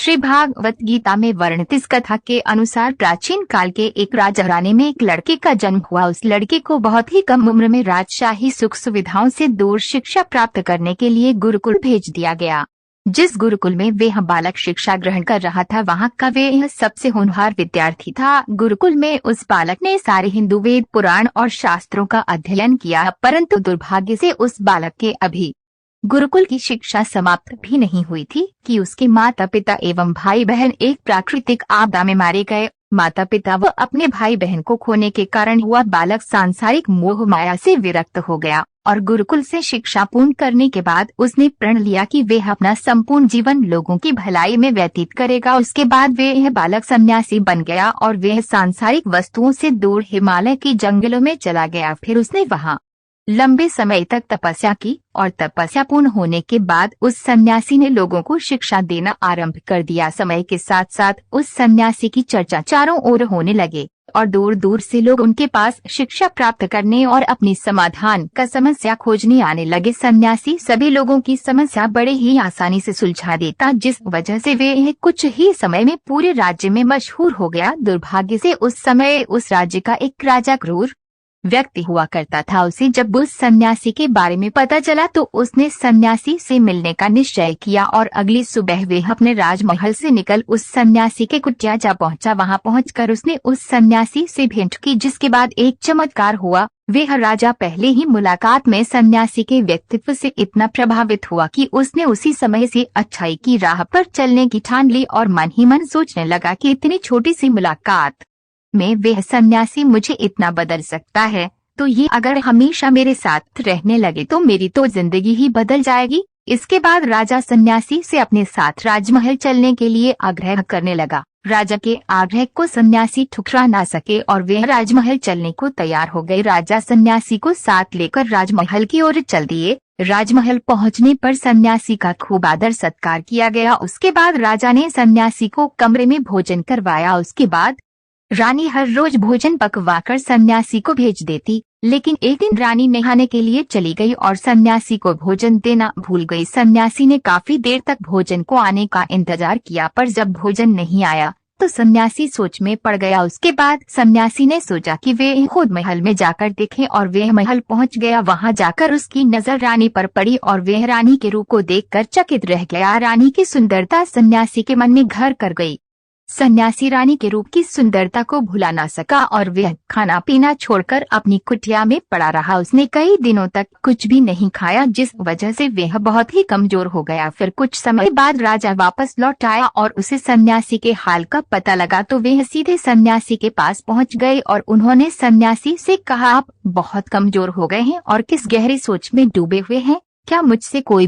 श्री भागवत गीता में वर्णित इस कथा के अनुसार प्राचीन काल के एक राजा घराने में एक लड़के का जन्म हुआ। उस लड़के को बहुत ही कम उम्र में राजशाही सुख सुविधाओं से दूर शिक्षा प्राप्त करने के लिए गुरुकुल भेज दिया गया। जिस गुरुकुल में वह बालक शिक्षा ग्रहण कर रहा था, वहाँ का वह सबसे होनहार विद्यार्थी था। गुरुकुल में उस बालक ने सारे हिंदू वेद पुराण और शास्त्रों का अध्ययन किया, परंतु दुर्भाग्य से उस बालक के अभी गुरुकुल की शिक्षा समाप्त भी नहीं हुई थी कि उसके माता पिता एवं भाई बहन एक प्राकृतिक आपदा में मारे गए। माता पिता व अपने भाई बहन को खोने के कारण हुआ बालक सांसारिक मोह माया से विरक्त हो गया और गुरुकुल से शिक्षा पूर्ण करने के बाद उसने प्रण लिया कि वह अपना संपूर्ण जीवन लोगों की भलाई में व्यतीत करेगा। उसके बाद वह बालक सन्यासी बन गया और वह सांसारिक वस्तुओं से दूर हिमालय के जंगलों में चला गया। फिर उसने वहाँ लंबे समय तक तपस्या की और तपस्या पूर्ण होने के बाद उस सन्यासी ने लोगों को शिक्षा देना आरंभ कर दिया। समय के साथ साथ उस सन्यासी की चर्चा चारों ओर होने लगे और दूर दूर से लोग उनके पास शिक्षा प्राप्त करने और अपनी समाधान का समस्या खोजने आने लगे। सन्यासी सभी लोगों की समस्या बड़े ही आसानी से सुलझा देता, जिस वजह से वे कुछ ही समय में पूरे राज्य में मशहूर हो गया। दुर्भाग्य से उस समय उस राज्य का एक राजा क्रूर व्यक्ति हुआ करता था। उसे जब उस सन्यासी के बारे में पता चला तो उसने सन्यासी से मिलने का निश्चय किया और अगली सुबह वह अपने राजमहल से निकल उस सन्यासी के कुटिया जा पहुंचा। वहां पहुंचकर उसने उस सन्यासी से भेंट की, जिसके बाद एक चमत्कार हुआ। वह राजा पहले ही मुलाकात में सन्यासी के व्यक्तित्व से इतना प्रभावित हुआ कि उसने उसी समय से अच्छाई की राह पर चलने की ठान ली और मन ही मन सोचने लगा कि इतनी छोटी सी मुलाकात में वह सन्यासी मुझे इतना बदल सकता है, तो ये अगर हमेशा मेरे साथ रहने लगे तो मेरी तो जिंदगी ही बदल जाएगी। इसके बाद राजा सन्यासी से अपने साथ राजमहल चलने के लिए आग्रह करने लगा। राजा के आग्रह को सन्यासी ठुकरा ना सके और वह राजमहल चलने को तैयार हो गए। राजा सन्यासी को साथ लेकर राजमहल की ओर चल दिए। राजमहल पहुंचने पर सन्यासी का खूब आदर सत्कार किया गया। उसके बाद राजा ने सन्यासी को कमरे में भोजन करवाया। उसके बाद रानी हर रोज भोजन पकवाकर सन्यासी को भेज देती, लेकिन एक दिन रानी नहाने के लिए चली गई और सन्यासी को भोजन देना भूल गई। सन्यासी ने काफी देर तक भोजन को आने का इंतजार किया, पर जब भोजन नहीं आया तो सन्यासी सोच में पड़ गया। उसके बाद सन्यासी ने सोचा कि वे खुद महल में जाकर देखें और वह महल पहुंच गया। वहां जाकर उसकी नजर रानी पर पड़ी और वह रानी के रूप को देखकर चकित रह गया। रानी की सुंदरता सन्यासी के मन में घर कर गई। सन्यासी रानी के रूप की सुंदरता को भुला ना सका और वह खाना पीना छोड़कर अपनी कुटिया में पड़ा रहा। उसने कई दिनों तक कुछ भी नहीं खाया, जिस वजह से वह बहुत ही कमजोर हो गया। फिर कुछ समय बाद राजा वापस लौट आया और उसे सन्यासी के हाल का पता लगा तो वह सीधे सन्यासी के पास पहुंच गए और उन्होंने सन्यासी से कहा, आप बहुत कमजोर हो गए हैं और किस गहरी सोच में डूबे हुए हैं, क्या मुझसे कोई